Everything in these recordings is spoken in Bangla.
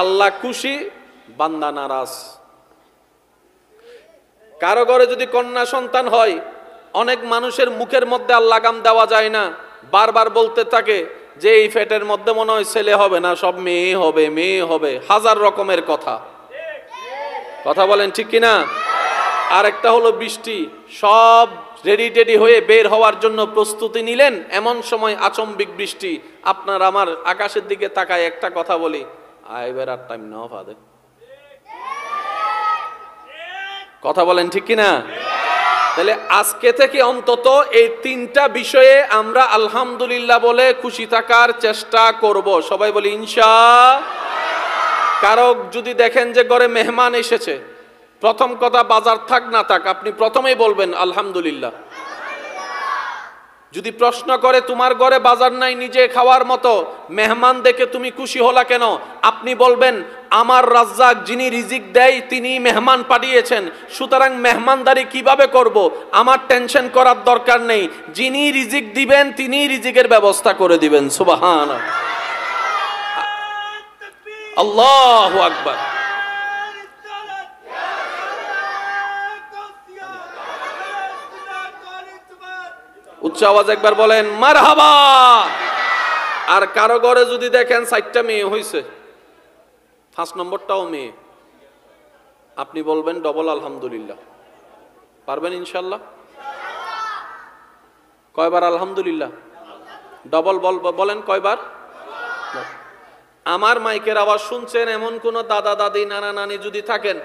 আল্লাহ খুশি, বান্দা নারাজ। কারো ঘরে যদি কন্যা সন্তান হয়, অনেক মানুষের মুখের মধ্যে আর লাগাম দেওয়া যায় না, বারবার বলতে থাকে যে এই ফ্যাটের মধ্যে মনে হয় ছেলে হবে না, সব মেয়ে হবে, মেয়ে হবে, হাজার রকমের কথা। কথা বলেন ঠিক কিনা? আরেকটা হলো বৃষ্টি, সব রেডি টেডি হয়ে বের হওয়ার জন্য প্রস্তুতি নিলেন, এমন সময় আচম্বিক বৃষ্টি। আপনার আমার আকাশের দিকে তাকায় একটা কথা বলি, আইবার আর টাইম নাও ফাদে। কথা বলেন ঠিক কিনা? তাহলে আজকে থেকে অন্তত এই তিনটা বিষয়ে আমরা আলহামদুলিল্লাহ বলে খুশি থাকার চেষ্টা করব। সবাই বলি ইনশাআল্লাহ। কারো যদি দেখেন যে ঘরে মেহমান এসেছে, প্রথম কথা বাজার থাক না থাক, আপনি প্রথমেই বলবেন আলহামদুলিল্লাহ। যদি প্রশ্ন করে তোমার ঘরে বাজার নাই নিজে খাওয়ার মতো, মেহমান দেখে তুমি খুশি হলা কেন, আপনি বলবেন আমার রাজ্জাক যিনি রিজিক দেয় তিনি মেহমান পাঠিয়েছেন, সুতরাং মেহমানদারি কিভাবে করব, আমার টেনশন করার দরকার নেই, যিনি রিজিক দিবেন তিনি রিজিকের ব্যবস্থা করে দিবেন। সুবহানাল্লাহ, আল্লাহু আকবার। উচ্চ আওয়াজ একবার বলেন মারহাবা। আর কারো ঘরে যদি দেখেন 4টা মেয়ে হইছে, 5 নম্বরটাও মেয়ে, আপনি বলবেন ডবল আলহামদুলিল্লাহ। পারবেন ইনশাআল্লাহ? কয়বার আলহামদুলিল্লাহ? ডবল বলেন কয়বার? আমার মাইকের আওয়াজ শুনছেন এমন কোন দাদা দাদি নানা নানি যদি থাকেন,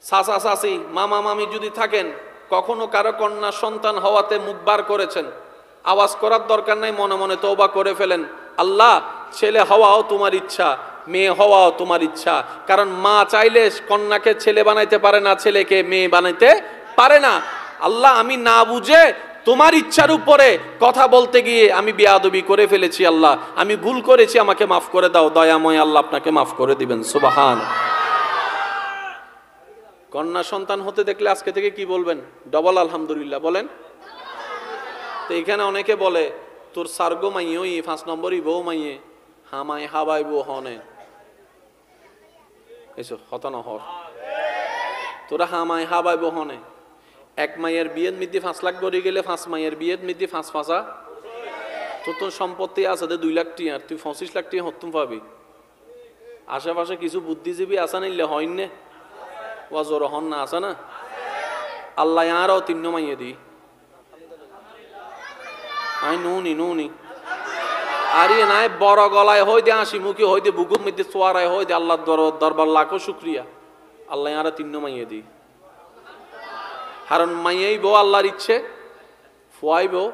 চাচা চাচি মামা মামি যদি থাকেন, কখনো কারো কন্যা সন্তান হওয়াতে মুখ বার করেছেন, আওয়াজ করার দরকার নাই, মনে মনে তওবা করে ফেলেন, আল্লাহ ছেলে হওয়াও তোমার ইচ্ছা, মেয়ে হওয়াও তোমার ইচ্ছা। কারণ মা চাইলে কন্যাকে ছেলে বানাইতে পারে না, ছেলেকে মেয়ে বানাইতে পারে না। আল্লাহ আমি না বুঝে তোমার ইচ্ছার উপরে কথা বলতে গিয়ে আমি বেয়াদবি করে ফেলেছি, আল্লাহ আমি ভুল করেছি, আমাকে মাফ করে দাও, দয়াময় আল্লাহ আপনাকে মাফ করে দিবেন। সুবহানাল্লাহ। কন্যা সন্তান হতে দেখলে আজকে থেকে কি বলবেন? ডবল আলহামদুলিল্লাহ বলেন। তো এখানে অনেকে বলে তোর সার্গো মাইয়ই 5 নম্বরই বউ মাইয়ে হামাই হাবাই বউ হনে, এসো হতানো হর তোরা হামাই হাবাই বউ হনে। এক মাইয়ের বিয়ের মধ্যে 5 লাখ করে গেলে 5 মাইয়ের বিয়ের মধ্যে 5 5 তোর সম্পত্তি আছে 2 লাখ টি, আর তুই 25 লাখ টি হতুম পাবি। আশেপাশে কিছু বুদ্ধিজীবী আসা নিলে হয় না, ওয়াজর হন না আছে না, আল্লাহ আরও 3 মাইয়ে দি আই নুনি আরে নাই বড় গলায় হই দে, হাসি মুখী হই দে, বুকুর মধ্যে সোয়ারায় হই দে, আল্লাহ দরবার লাখো শুক্রিয়া, আল্লাহ আরো 3 মাইয়ে দি। কারণ মাইয়েই বউ আল্লাহর ইচ্ছে, ফুয়াই বউ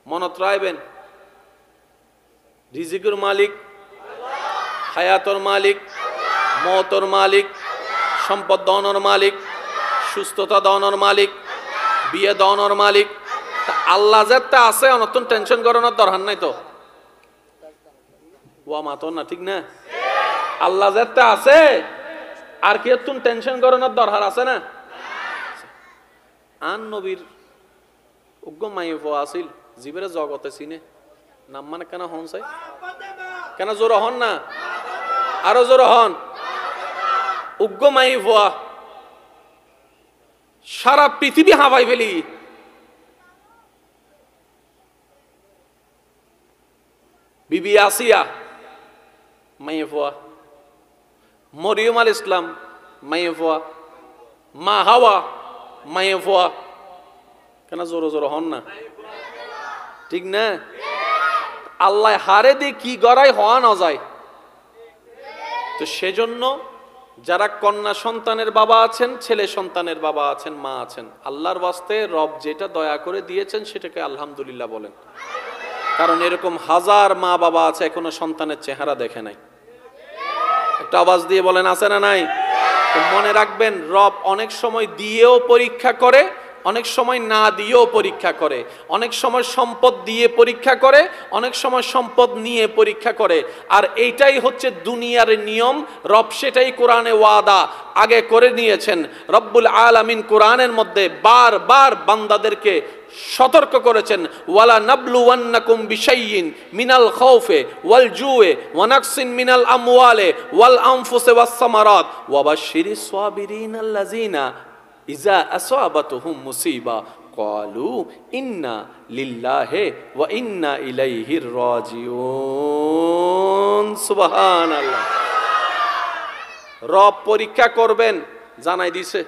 মনত রাখবেন রিজিকের মালিক, হায়াতর মালিক, মওতর মালিক, সম্পদ দানের মালিক, সুস্থতা দানের মালিক, বিয়ে দানের মালিক আল্লাহ। যেটা আছে অনতন টেনশন করানোর দরকার নাই তো, ওয়া মাতো না, ঠিক না? আল্লাহ যেটা আছে আর কি তুমি টেনশন করানোর দরকার আছে না? আন নবীর উগ্র মাইফ আসিল জিবের জগতে চিনে নাম মানে কেন হন চাই, কেন জোর হন না, আরো জোর হন। উগ্র মাইফ সারা পৃথিবী হাওয়াই ফেলি। বিবি আসিয়া মাইফা, মরিয়ম আল ইসলাম মাইফা, মা হাওয়া মাইফা, কেন জোর জোর হন না, ঠিক না? আল্লাহ হারে দিয়ে কি গড়াই হওয়া না যায়। তো সেজন্য যারা কন্যা সন্তানের বাবা আছেন, ছেলে সন্তানের বাবা আছেন, মা আছেন, আল্লাহর ওয়াস্তে রব যেটা দয়া করে দিয়েছেন সেটাকে আলহামদুলিল্লাহ বলেন। কারণ এরকম হাজার মা বাবা আছে এখনো সন্তানের চেহারা দেখে নাই। একটা আওয়াজ দিয়ে বলেন আছে না নাই? তো মনে রাখবেন রব অনেক সময় দিয়েও পরীক্ষা করে, অনেক সময় না দিয়েও পরীক্ষা করে, অনেক সময় সম্পদ দিয়ে পরীক্ষা করে, অনেক সময় সম্পদ নিয়ে পরীক্ষা করে। আর এইটাই হচ্ছে দুনিয়ার নিয়ম। রব সেটাই কোরআনে ওয়াদা আগে করে নিয়েছেন। রব্বুল আলামিন কোরআনের মধ্যে বারবার বান্দাদেরকে সতর্ক করেছেন, ওয়ালা নাবলুওয়ান্নাকুম বিশাইইন মিনাল খাউফি ওয়াল জুই ওয়া নাকসিন মিনাল আমওয়ালি ওয়াল আনফুসি ওয়াস সামারাত ওয়া বাশশিরিস সাবিরিনাল্লাযিনা ইযা আসাবাতুহুম মুসিবা ক্বালু ইন্না লিল্লাহি ওয়া ইন্না ইলাইহির রাজিউন। সুবহানাল্লাহ। রব পরীক্ষা করবেন জানাই দিছে,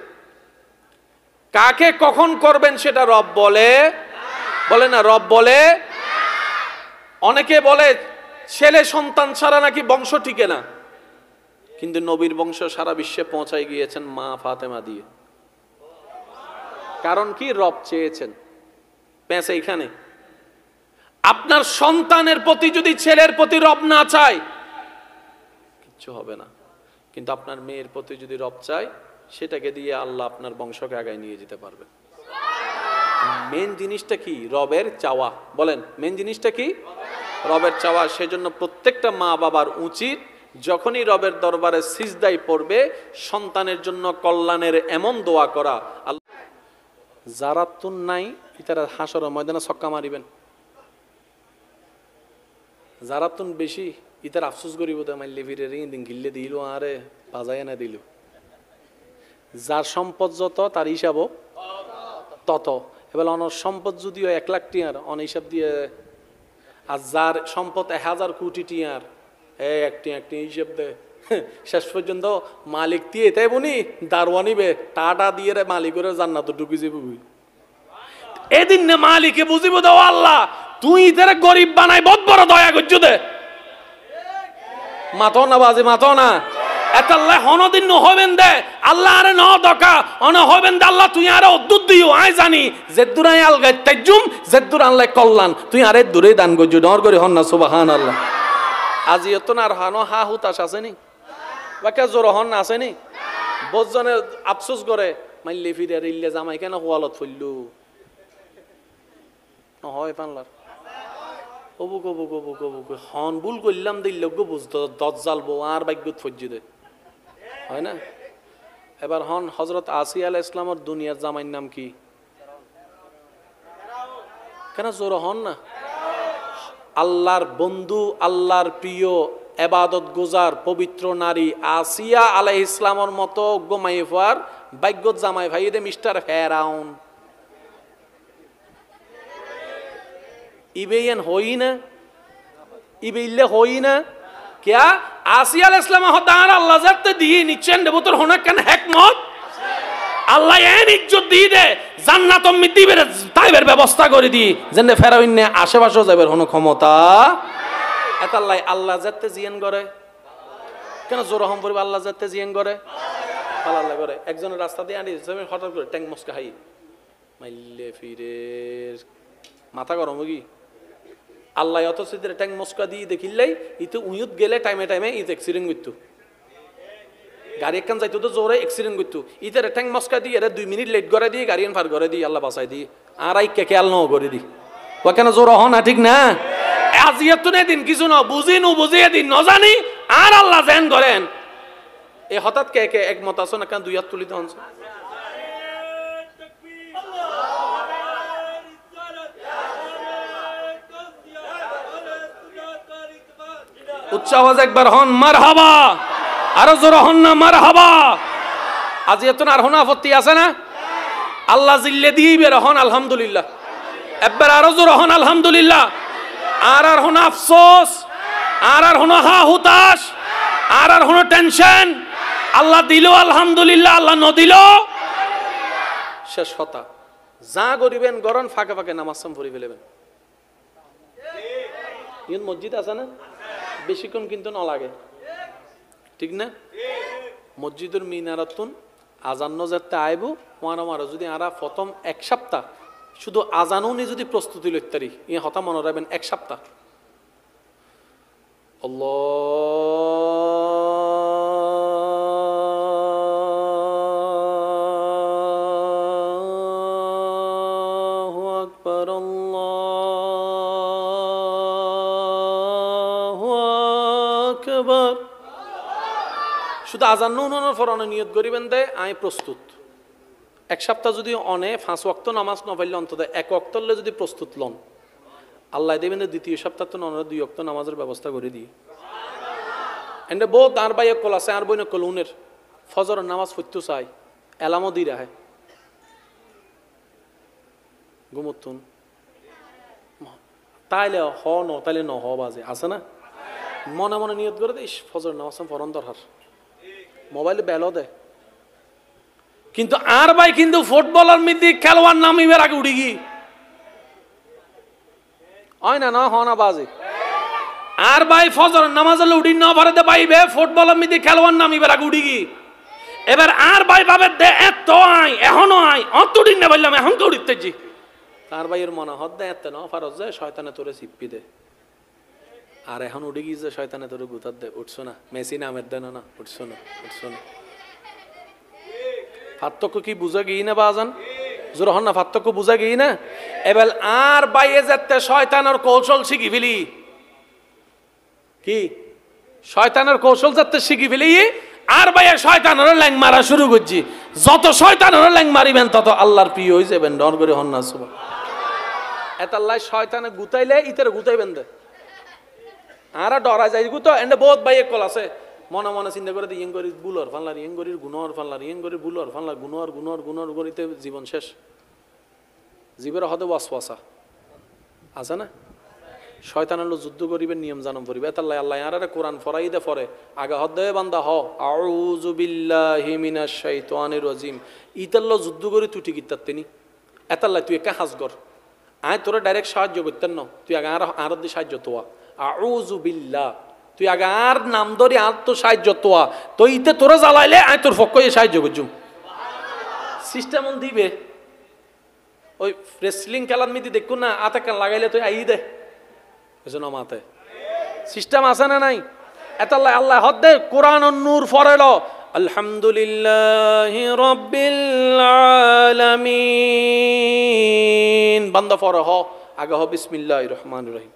কাকে কখন করবেন সেটা রব বলে না, রব বলে। অনেকে বলে ছেলে সন্তান ছাড়া নাকি বংশ টিকে না, কিন্তু নবীর বংশ সারা বিশ্বে পৌঁছায় গিয়েছেন মা ফাতেমা দিয়ে। কারণ কি? রব চেয়েছেন। পেঁচে এইখানে, আপনার সন্তানের প্রতি যদি ছেলের প্রতি রব না চায় কিচ্ছু হবে না, কিন্তু আপনার মেয়ের প্রতি যদি রব চায় সেটাকে দিয়ে আল্লাহ আপনার বংশকে আগায় নিয়ে যেতে পারবে। মেন জিনিসটা কি? রবের চাওয়া। বলেন মেন জিনিসটা কি? রবের চাওয়া। সেজন্য প্রত্যেকটা মা বাবার উচিত যখনই রবের দরবারে সিজদায় পড়বে সন্তানের জন্য কল্যাণের এমন দোয়া করা। আল্লাহ যারা তুন নাই ইতারা হাসর ময়দানে ছক্কা মারিবেন, যারা তুন বেশি ইতার আফসোস করিব তো মাইলে ফিরে দিন গিল্লে দিল আরে বাজায় না দিল। যার সম্পদ যত তার হিসাবও তত। এবার অনর সম্পদ যদিও 1 লাখ টিয়ার অন হিসাব দিয়ে, আর যার সম্পদ 1000 কোটি টিয়ার একটি হিসাব দেয় শেষ পর্যন্ত মালিক দিয়ে তাই বনি দারওয়ানিবে টাটা দিয়ে রে মালিকের জান্নাত ঢুকি যাবি। এদিন না মালিকে বুঝিব দাও আল্লাহ তুই ইতারে গরিব বানাই বহুত বড় দয়া করছ দে। মাতো না বাজে মাতো না এতাল্লাহ হনদিন ন হবেন দে আল্লাহ আরে ন দকা অন হবেন দে আল্লাহ তুই আরে অদ্দুত দিও আই জানি জেদ্দুরাই আলগাই তাইজুম জেদ্দুর আল্লাহ কল্যাণ তুই আরে দূরে দান করছ ডর করে হন না সুবহানাল্লাহ। আজি এত না আর হানো হা হুতাশ আসেনি বাকে জোর হন না আসেনি বজনে আফসোস করে মাইলে ফিরে ইল্লে জামাই কেন হোয়ালত ফইললু হয় পানলার অবুক অবুক অবুক অবুক হন ভুল করলাম দিল বুঝতো দশ জ্বালবো আর বাইকুত ফজ্জি দে হয় না। এবার হন হজরত আসিয়া আলাইহিস ইসলামের দুনিয়ার জামাইর নাম কি? কেন জোর হন না? আল্লাহর বন্ধু আল্লাহর প্রিয় এবাদত গুজার পবিত্র নারী আসিয়া আলাইহিস ইসলামের মতো গোমাইফার বাইগত জামাই ভাই দে মিস্টার ফেরাউন ইবেন হই না ইবেইলে হই না क्या आसिया अलैहिस सलाम हदार अल्लाह जाते दिए निचेन देबतर होना केन हिकमत আল্লাহ এন ইজ্জত দিয়ে দে জান্নাত মিতিবের তাইবের ব্যবস্থা করে দি যেন ফেরাউন নে আশেপাশে যাবের কোনো ক্ষমতা এতাল্লাহ আল্লাহ যাতে জিয়ান করে কেন জোর রহম পড়বে আল্লাহ যাতে জিয়ান করে আল্লাহ করে একজনের রাস্তা দিয়ে আনি জমি হঠাৎ করে ট্যাঙ্ক মস্কা হাই মাইলে ফিরে মাথা গরম হগি আল্লাহ অত সিদের ট্যাঙ্ক মস্কা দিয়ে দেখিলাই ইতে উইয়ত গেলে টাইমে টাইমে ইতে অ্যাক্সিডেন্ট করতো গাড়ি একখান যাইতো তো জোরে অ্যাক্সিডেন্ট করতো ইতারে ট্যাঙ্ক মস্কা দিয়ে 2 মিনিট লেট করে দিয়ে গাড়ি ফার করে দিই আল্লাহ বাঁচাই দিই আর আইকে খেয়াল ন করে দিই ও কেন জোর হ না ঠিক না আজিয়াত নে দিন কিছু না বুঝি নু বুঝিয়ে দিন ন জানি আর আল্লাহ জেন করেন এ হঠাৎ কে কে একমত আছো না কেন দুই হাত তুলি দন উচ্চ আওয়াজ একবার হন মারহাবা আরো জোর হন না মারহাবা আজ এত আর হন আপত্তি আছে না আল্লাহ জিল্লে দিবে রহন আলহামদুলিল্লাহ একবার আরো জোর হন আলহামদুলিল্লাহ আর হন আফসোস আর হন হা হুতাশ আর হন টেনশন আল্লাহ দিল আলহামদুলিল্লাহ আল্লাহ ন দিল শেষ কথা যা করিবেন গরন ফাঁকে ফাঁকে নামাজ পড়ি ফেলবেন ইন মসজিদ আছে না বেশিক্ষণ কিন্তু ন লাগে ঠিক না মসজিদের মিনারাতুন আজান্ন যাতে আইব মারা যদি আরা প্রথম 1 সপ্তাহ শুধু আজানও নি যদি প্রস্তুতি লইতারি ই হতা মনে রাখবেন 1 সপ্তাহ আল্লাহ আকবার। শুধু আজান নুনের ফরনে নিয়ত করিবেন দে আমি প্রস্তুত। এক সপ্তাহ যদি অনে 5 ওয়াক্ত নামাজ না পাইলে অন্তত 1 ওয়াক্তলে যদি প্রস্তুত লন, আল্লাহ দেবেন দ্বিতীয় সপ্তাহ তো নন 2 ওয়াক্ত নামাজের ব্যবস্থা করে দিই। এন্ড বহুত আর ভাই কল আছে আর বইন কলুনের ফজরের নামাজ পড়তে চাই এলামও দি রাহে ঘুমতুন তাইলে হ ন তাইলে ন হ বাজে আছে না, মনে মনে নিয়ত করে দে ফজরের নামাজ পড়ন দরকার, মোবাইলে বেলো দে। কিন্তু আর ভাই কিন্তু ফুটবলার মিদি খেলোয়াড় নামিবার আগে উঠি গি হয় না না হ না বাজে। আর ভাই ফজর নামাজ উঠি ন ভারতে পাইবে ফুটবলার মিদি খেলোয়াড় নামিবার আগে উঠি গি। এবার আর ভাই ভাবে দে এত আই এখনো আই অত দিন না বললাম এখন তো উঠিতেছি। তার ভাইয়ের মনে হদ দে এত না ফারজ যায় শয়তানে তোরে চিপ্পি দে। আর এখন উঠে গিয়ে যে শয়তানে তোরে গুতার দে উঠছো না, মেসি নামের দেন না উঠছো না উঠছো না। পার্থক্য কি বুঝা গিয়ে না বাজান জোর হন না, পার্থক্য বুঝা গিয়ে না। এবার আর বাইয়ে যেতে শয়তানের কৌশল শিখি ফেলি, কি শয়তানের কৌশল যাতে শিখি ফেলি আর বাইয়ে শয়তানের ল্যাং মারা শুরু করছি। যত শয়তানের ল্যাং মারিবেন তত আল্লাহর প্রিয় হয়ে যাবেন। ডর করে হন না সুবহান। এতাল্লাই শয়তানে গুতাইলে ইতের গুতাইবেন দে আর ডরা যাই গুতো এন্ড বহুত বাইয়ে কল আছে মনে মনে চিন্তা করে ইয়েং করি বুলর ফানলার ইয়েং করির গুণর ফানলার ইয়েং করি বুলর ফানলার গুণর গুণর গুণর করিতে জীবন শেষ। জীবের হদে ওয়াসওয়াসা আছে না, শয়তানের লোক যুদ্ধ করিবে নিয়ম জানম করিবে। তাল্লাই আল্লাহ আরে কোরআন ফরাই দে ফরে আগে হদে বান্দা হ আউযু বিল্লাহি মিনাশ শাইতানির রাজিম ইতাল্লো যুদ্ধ করি তুই টিকিট তিনি এতাল্লাই তুই একা হাজ কর আয় তোরা ডাইরেক্ট সাহায্য করতেন না, তুই আগে আর দি সাহায্য তোয়া আউযু বিল্লাহ তুই আগে আর নাম ধরি আর তো সাহায্য তোয়া তো ইতে তোরা জ্বালাইলে আয় তোর পক্ষ সাহায্য করছুম সিস্টেম দিবে। ওই রেসলিং খেলার মিতি দেখুন না আতে কান লাগাইলে তুই আই দে বুঝছো মাতে সিস্টেম আছে না নাই। এতাল্লাহ আল্লাহ হদ দে কোরআন নূর ফরেল আলহামদুলিল্লাহি রাব্বিল আলামিন বান্দা ফরে হ আগে হ বিসমিল্লাহির রহমানির রহিম।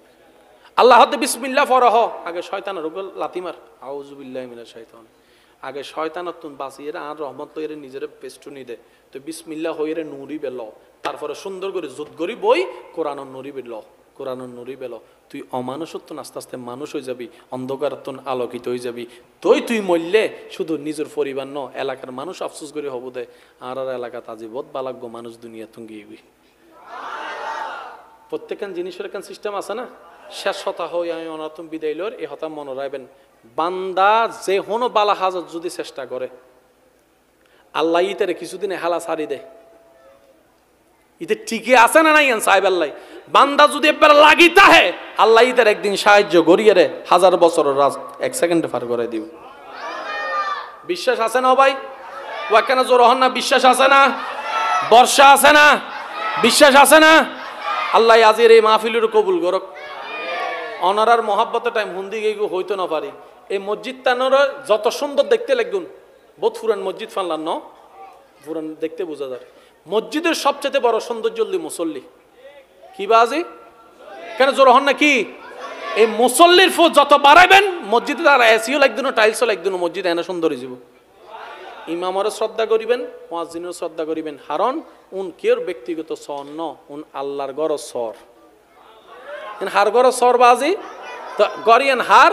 আল্লাহ হতে বিসমিল্লাহ ফর হ আগে শয়তানের উপর লাতিমার আউযু বিল্লাহি মিনাশ শাইতান আগে শয়তানত তুন বাঁচিয়ে আর রহমত তৈরি নিজের পেস্টুনি দে তো বিসমিল্লাহ হইরে নুরি বেল তারপরে সুন্দর করে জুত করি বই কোরআন নুরি বেল কোরআন নুরি বেল তুই অমানুষত্ব আস্তে আস্তে মানুষ হয়ে যাবি, অন্ধকারত্ব আলোকিত হয়ে যাবি। তুই মরলে শুধু নিজের পরিবার ন এলাকার মানুষ আফসোস করে হব দে আর এলাকা তাজি বোধ বালাগ্য মানুষ দুনিয়া তুঙ্গি গিয়েবি। প্রত্যেকখান জিনিসের এখান সিস্টেম আছে না। শেষ হতা হই আমি অনাতম বিদায় লর এই হতা মনে রাখবেন বান্দা যে হনো বালা হাজত যদি চেষ্টা করে আল্লাহ ইতারে কিছুদিন হালা সারি দে ইতে ঠিকই আছে না নাই সাহেব আল্লাহ বান্দা যদি একবার লাগিতা হে আল্লাহ ইতার একদিন সাহায্য করিয়ে রে 1000 বছরের রাজ 1 সেকেন্ডে পার করে দিব। বিশ্বাস আছে না ভাই ওয়াকানা জোর হন না, বিশ্বাস আছে না, বর্ষা আছে না, বিশ্বাস আছে না। আল্লাহ আজির এই মাহফিলের কবুল করক। অনারার মহাব্বতের টাইম হুন্দি গিয়ে হইতো না পারি। এই মসজিদ তানোর যত সুন্দর দেখতে লাগুন বহুত ফুরান মসজিদ ফানলাম ন ফুরান দেখতে বোঝা যায়। মসজিদের সবচেয়ে বড় সৌন্দর্য মুসল্লি কি বাজি কেন জোর হন না কি এই মুসল্লির ফো যত বাড়াইবেন মসজিদে তার এসিও লাগদিন টাইলসও লাগদিন মসজিদ এনে সুন্দর হয়ে যাব। ইমামরে শ্রদ্ধা করিবেন মুয়াজ্জিনের শ্রদ্ধা করিবেন কারণ উন কেউ ব্যক্তিগত সর ন উন আল্লাহর গড় সর হার গড় সর বাজি তো গরিয়ান হার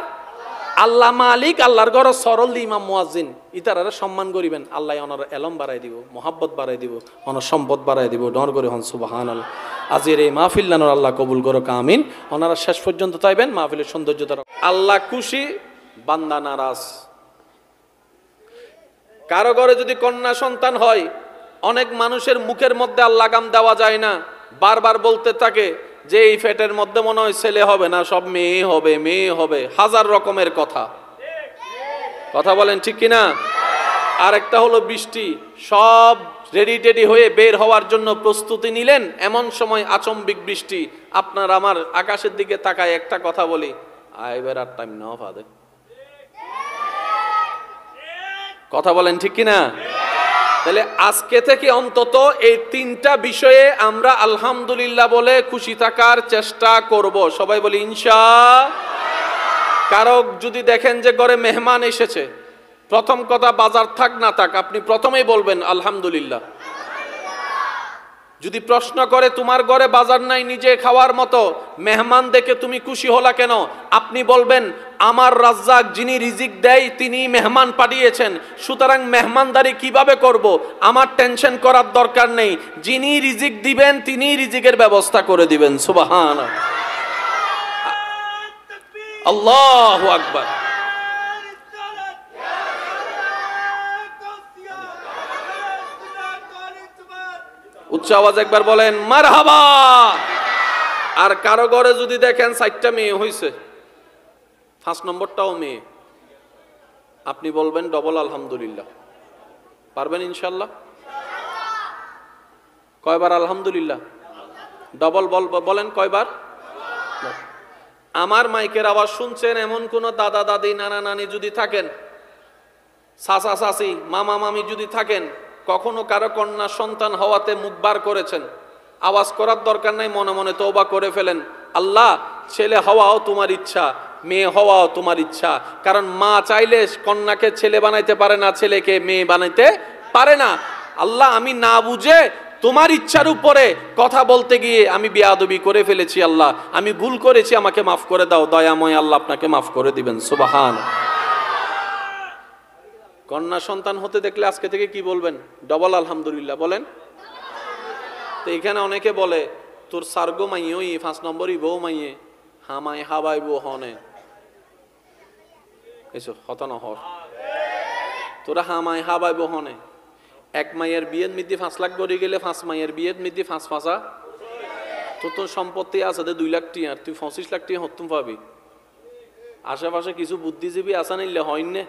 আল্লাহ মালিক আল্লাহর গড় সরল ইমাম মুয়াজ্জিন ইতারারে সম্মান করিবেন আল্লাহ ওনার এলম বাড়াই দিব, মহাব্বত বাড়াই দিব, ওনার সম্পদ বাড়াই দিব। ডর করে হন সুবহানাল্লাহ। আজের এই মাহফিল নানোর আল্লাহ কবুল করুক আমিন। ওনারা শেষ পর্যন্ত তাইবেন মাহফিলের সৌন্দর্য দ্বারা। আল্লাহ খুশি বান্দা নারাজ। কারো ঘরে যদি কন্যা সন্তান হয় অনেক মানুষের মুখের মধ্যে আর লাগাম দেওয়া যায় না, বারবার বলতে থাকে যে এই ফেটের মধ্যে মনে হয় ছেলে হবে না, সব মেয়ে হবে মেয়ে হবে, হাজার রকমের কথা কথা বলেন ঠিক কিনা। আরেকটা হলো বৃষ্টি, সব রেডি টেডি হয়ে বের হওয়ার জন্য প্রস্তুতি নিলেন, এমন সময় আচম্বিক বৃষ্টি। আপনার আমার আকাশের দিকে তাকায় একটা কথা বলি আইবার আর টাইম না ফাদে কথা বলেন ঠিক কিনা। তাহলে আজকে থেকে অন্তত এই 3টা বিষয়ে আমরা আলহামদুলিল্লাহ বলে খুশি থাকার চেষ্টা করব। সবাই বলি ইনশাআল্লাহ। কারো যদি দেখেন যে ঘরে মেহমান এসেছে, প্রথম কথা বাজার থাক না থাক আপনি প্রথমেই বলবেন আলহামদুলিল্লাহ। যদি প্রশ্ন করে তোমার ঘরে বাজার নাই নিজে খাওয়ার মতো, মেহমান দেখে তুমি খুশি হলা কেন, আপনি বলবেন আমার রাজ্জাক যিনি রিজিক দেয় তিনি মেহমান পাঠিয়েছেন, সুতরাং মেহমানদারি কিভাবে করব আমার টেনশন করার দরকার নেই, যিনি রিজিক দিবেন তিনি রিজিকের ব্যবস্থা করে দিবেন। সুবহানাল্লাহ, আল্লাহু আকবার। উচ্চ আওয়াজ একবার বলেন মারহাবা। আর কারো ঘরে যদি দেখেন 4টা মেয়ে হইছে, 5 নম্বরটাও মেয়ে, আপনি বলবেন ডবল আলহামদুলিল্লাহ। পারবেন ইনশাআল্লাহ? কয়বার আলহামদুলিল্লাহ? ডবল বলেন কয়বার? আমার মাইকের আওয়াজ শুনছেন এমন কোন দাদা দাদি নানা নানি যদি থাকেন, চাচা চাচি মামা মামি যদি থাকেন, কখনো কারো কন্যা সন্তান হওয়াতে মুখ বার করেছেন, আওয়াজ করার দরকার নাই, মনে মনে তওবা করে ফেলেন, আল্লাহ ছেলে হওয়াও তোমার ইচ্ছা, মেয়ে হওয়াও তোমার ইচ্ছা। কারণ মা চাইলে কন্যাকে ছেলে বানাইতে পারে না, ছেলেকে মেয়ে বানাইতে পারে না। আল্লাহ আমি না বুঝে তোমার ইচ্ছার উপরে কথা বলতে গিয়ে আমি বেয়াদবি করে ফেলেছি, আল্লাহ আমি ভুল করেছি, আমাকে মাফ করে দাও, দয়াময় আল্লাহ আপনাকে মাফ করে দিবেন। সুবহান। কন্যা সন্তান হতে দেখলে আজকে থেকে কি বলবেন? ডবল আলহামদুলিল্লাহ বলেন। তো এখানে অনেকে বলে তোর সার্গো মাইয়ে ওই 5 নম্বরই বউ মাইয়ে হামাই হাবাই বউ হনে এসো হতন হর তোরা হামাই হাবাই বউ হনে। এক মাইয়ের বিয়ের মধ্যে 5 লাখ করে গেলে 5 মাইয়ের বিয়ের মধ্যে 5 5 তোর সম্পত্তি আছে 2 লাখ টি, আর তুই 25 লাখ টি হতুম পাবি। আশেপাশে কিছু বুদ্ধিজীবী আসা নিলে হয় না,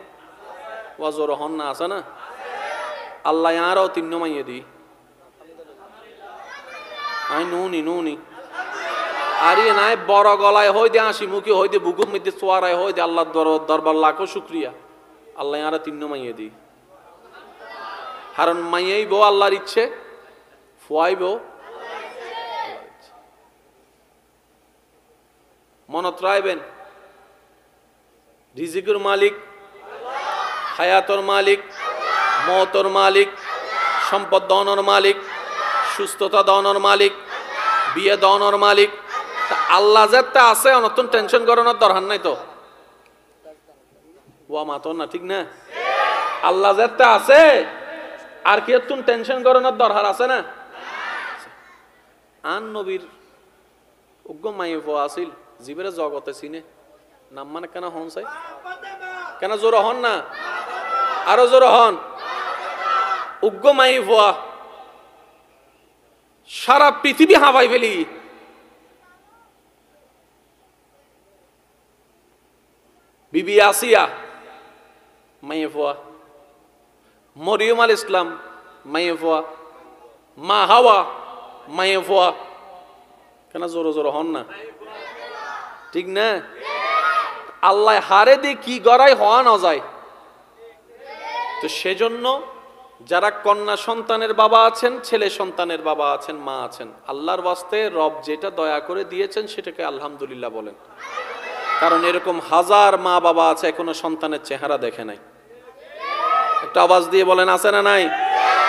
ওয়াজর হন না আছে না, আল্লাহ আরও 3 মাইয়ে দি আই নুনি আরে নাই বড় গলায় হই দে, হাসি মুখে হই দে, বুকুর মধ্যে সোয়ারায় হই দে, আল্লাহ দরবার লাখো শুক্রিয়া, আল্লাহ আরো 3 মাইয়ে দি। কারণ মাইয়েই বউ আল্লাহর ইচ্ছে, ফুয়াই বউ মনত রাখবেন রিজিকের মালিক, হায়াতর মালিক, মওতর মালিক, সম্পদ দানের মালিক, সুস্থতা দানের মালিক, বিয়ে দানের মালিক। আল্লাহ যেটা আছে অনতন টেনশন করানোর দরকার নাই তো, ওয়া মাতন না, ঠিক না? আল্লাহ যেটা আছে আর কি তুন টেনশন করানোর দরকার আছে না? আন নবীর উগ্র মাইয়ে আছিল জীবের জগতে চিনে নাম মানে কেন হন চাই, কেন জোর হন না, আরো জোর হন। উগ্র মাই ভুয়া সারা পৃথিবী হাওয়াই ফেলি। বিবি আসিয়া মাইয়ে ভুয়া, মরিয়ম আল ইসলাম মাইয়ে ভুয়া, মা হাওয়া মাইয়ে ভুয়া, কেন জোর জোর হন না, ঠিক না? আল্লাহ হারে দিয়ে কি গড়াই হওয়া না যায়। তো সেজন্য যারা কন্যা সন্তানের বাবা আছেন, ছেলে সন্তানের বাবা আছেন, মা আছেন, আল্লাহর ওয়াস্তে রব যেটা দয়া করে দিয়েছেন সেটাকে আলহামদুলিল্লাহ বলেন। কারণ এরকম হাজার মা বাবা আছে এখনো সন্তানের চেহারা দেখে নাই। একটা আওয়াজ দিয়ে বলেন আছে না নাই?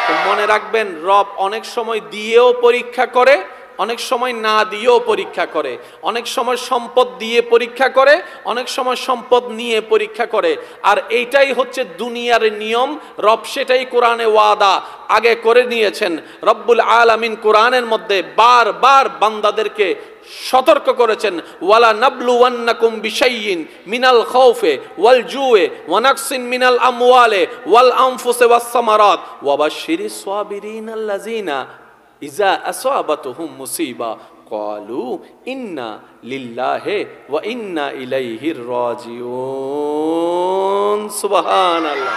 তো মনে রাখবেন রব অনেক সময় দিয়েও পরীক্ষা করে, অনেক সময় না দিয়েও পরীক্ষা করে, অনেক সময় সম্পদ দিয়ে পরীক্ষা করে, অনেক সময় সম্পদ নিয়ে পরীক্ষা করে। আর এইটাই হচ্ছে দুনিয়ার নিয়ম। রব সেটাই কোরআনে ওয়াদা আগে করে নিয়েছেন। রব্বুল আলামিন কোরআনের মধ্যে বারবার বান্দাদেরকে সতর্ক করেছেন, ওয়ালা নাবলুওয়ান্নাকুম বিশাইইন মিনাল খাউফি ওয়াল জুই ওয়া নাকসিন মিনাল আমওয়ালি ওয়াল আনফুসি ওয়াস সামারাত ওয়া বাশশিরিস সাবিরিনাল্লাযিনা ইজা আসাবাতুহুম মুসিবা ক্বালু ইন্না লিল্লাহি ওয়া ইন্না ইলাইহির রাজিউন। সুবহানাল্লাহ।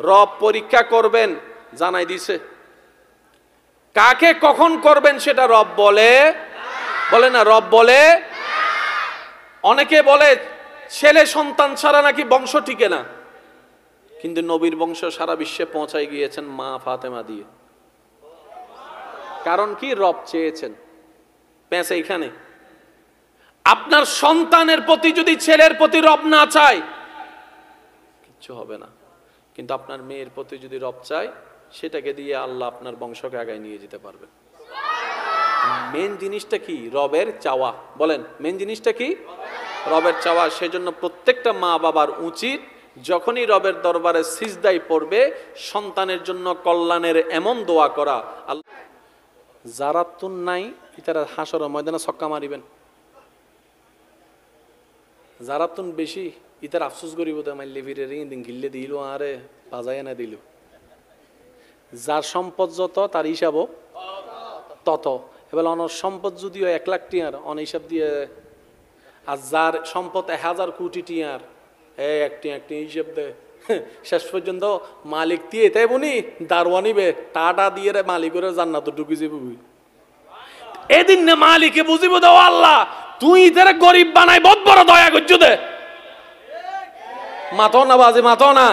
রব পরীক্ষা করবেন জানাই দিছে, কাকে কখন করবেন সেটা রব বলে না, রব বলে। অনেকে বলে ছেলে সন্তান ছাড়া নাকি বংশ টিকে না, কিন্তু নবীর বংশ সারা বিশ্বে পৌঁছায় গিয়েছেন মা ফাতেমা দিয়ে। কারণ কি? রব চেয়েছেন। প্যাঁচ এইখানে আপনার সন্তানের প্রতি যদি ছেলের প্রতি রব না চায় কিচ্ছু হবে না, কিন্তু আপনার মেয়ের প্রতি যদি রব চায় সেটাকে দিয়ে আল্লাহ আপনার বংশকে আগায় নিয়ে যেতে পারবেন। মেন জিনিসটা কি? রবের চাওয়া। বলেন মেন জিনিসটা কি? রবের চাওয়া। সেজন্য প্রত্যেকটা মা বাবার উচিত যখনই রবের দরবারে সিজদায় পড়বে সন্তানের জন্য কল্যাণের এমন দোয়া করা। যারা তো নাই ইতারা হাসর ময়দানে ছক্কা মারিবেন, যারা তো বেশি ইতার আফসোস করিব মাইলে ফিরে দিন গিল্লে দিল আরে বাজায় না দিল। যার সম্পদ যত তার হিসাবও তত। এবার অনর সম্পদ যদিও 1 লাখ টিয়ার অন হিসাব দিয়ে, আর যার সম্পদ 1000 কোটি টিয়ার একটি হিসাব দে শেষ পর্যন্ত মালিক দিয়ে তাই বনি দারওয়ানিবে টাটা দিয়ে রে মালিকের জান্নাত ঢুকি যাবি। এদিন না মালিকে বুঝিব দাও আল্লাহ তুই তারা গরিব বানাই বহুত বড় দয়া করছো দে মাতো না বাজে মাতো না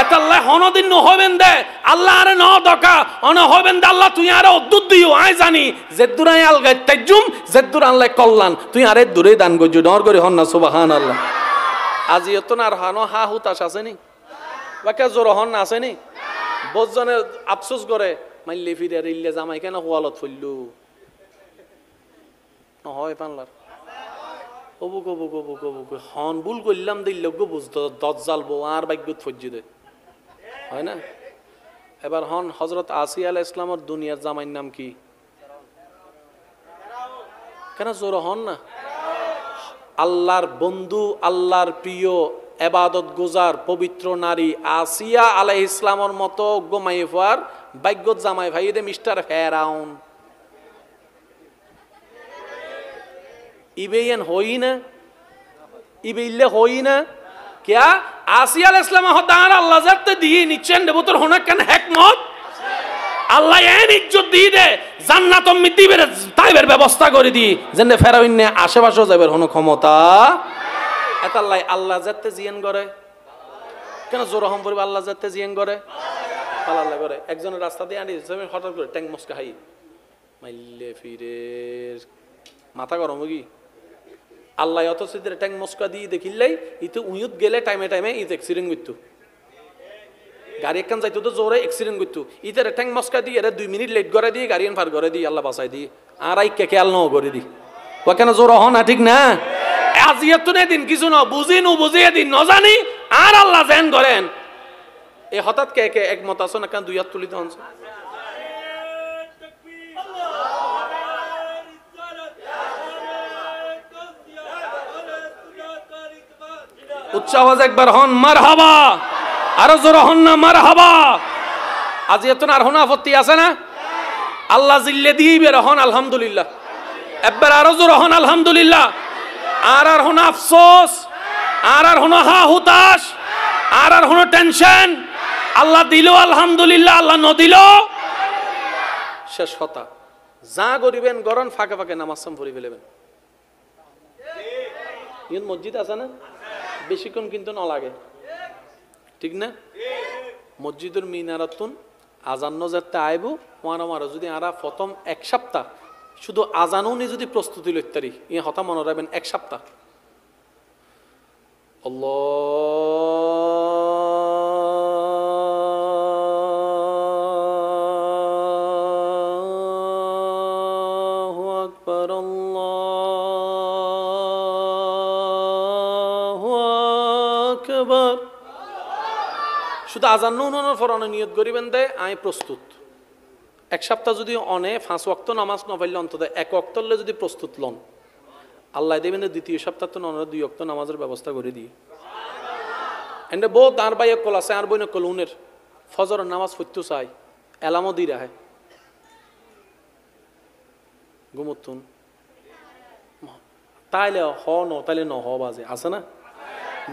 এতাল্লাহ হনদিন নহবেন দে আল্লাহ আরে ন দকা অন হবেন দে আল্লাহ তুই আরে অদ্দুত দিও আই জানি জেদ্দুর আই আলগাই তাইজুম জেদ্দুর আল্লাহ কল্যাণ তুই আরে দূরে দান করছো ডর করে হন না সুবহানাল্লাহ। আজি এত না আর হানো হা হুতাশ আসেনি বাকে জোর হন না আসেনি বহুজনে আফসোস করে মাইলে ফিরে রিল্লে জামাই কেন হোয়ালত ফইলু হয় পানলার অবুক অবুক অবুক অবুক হন ভুল করলাম দিল বুঝতো দজ্জাল বউ আর বাগ্যত ফজ্জি দে হয় না। এবার হন হযরত আসিয়া আলাইহিস সালামের দুনিয়ার জামাইর নাম কি? কেন জোর হন না? আল্লাহর বন্ধু আল্লাহর প্রিয় ইবাদত গুজার পবিত্র নারী আসিয়া আলাইহিস সালামের মতো গোমাইফার বাগ্যত জামাই ভাই দে মিস্টার ফেরাউন ইবেন হই না ইবেইলে হই না क्या আসিয়া আলাইহিস সালাম হদার আল্লাহ জাতে দিয়ে নিচেন দেব তোর হনা কেন হিকমত আল্লাহ এন ইজ্জত দিয়ে দে জান্নাত মিতিবের তাইবের ব্যবস্থা করে দি যেন ফেরাউন নে আশেপাশে যাবের হনো ক্ষমতা এতাল্লাই আল্লাহ জাতে জিয়ান করে কেন জোরহম পরিবার আল্লাহ জাতে জিয়ান করে আল্লাহ করে একজনের রাস্তা দিয়ে আনি জমিন হঠাৎ করে ট্যাঙ্ক মস্কা হাই মাইলে ফিরে মাথা গরম কি আল্লাহ অত সিদ্ধের ট্যাঙ্ক মস্কা দিয়ে দেখিলাই ইতে উইয়ুত গেলে টাইমে টাইমে ইতে অ্যাক্সিডেন্ট করতো গাড়ি একখান যাইতো তো জোরে অ্যাক্সিডেন্ট করতো ইতে ট্যাঙ্ক মস্কা দিয়ে এরা 2 মিনিট লেট করে দিয়ে গাড়ি পার করে দিই আল্লাহ বাঁচাই দিই আর আই কে খেয়াল ন করে দিই ও কেন জোর হ না ঠিক না আজিয়া তো দিন কিছু না বুঝি নু বুঝিয়ে দিন ন জানি আর আল্লাহ জেন করেন এ হঠাৎ কে কে একমত আছো না কেন 2 হাত তুলিতে হনছে উচ্চ আওয়াজ একবার হন মারহাবা আরো জোরে হন না মারহাবা আজ এত আর হন আপত্তি আছে না আল্লাহ জিল্লে দিবে হন আলহামদুলিল্লাহ একবার আরো জোরে হন আলহামদুলিল্লাহ আর হন আফসোস আর হন হা হুতাশ আর হন টেনশন আল্লাহ দিল আলহামদুলিল্লাহ আল্লাহ ন দিল শেষ কথা যা করিবেন গরন ফাঁকে ফাঁকে নামাজ পড়ি ফেলবেন ইন মসজিদ আছে না বেশিক্ষণ কিন্তু না লাগে ঠিক না মসজিদের মিনারাতুন আজান্ন যাতে আইব মারা যদি আরা প্রথম 1 সপ্তাহ শুধু আজানও নি যদি প্রস্তুতি লইতারি ই হতা মনে রাখবেন 1 সপ্তাহ আল্লাহু আকবার শুধু আজান নুনের পর অনেক নিয়ত করিবেন দেয় আমি প্রস্তুত 1 সপ্তাহ যদি অনে 5 ওয়াক্ত নামাজ না পাইলে অন্তত 1 ওয়াক্ত যদি প্রস্তুত লন আল্লাহ দেবেন দ্বিতীয় সপ্তাহ তো অনেক 2 ওয়াক্ত নামাজের ব্যবস্থা করে দিই এন্ড বহুত আর ভাই কল আছে আর বইনে কলুনের ফজরের নামাজ পড়তে চাই এলামও দি রাহে ঘুমতুন তাইলে হ ন তাইলে ন হ বাজে আছে না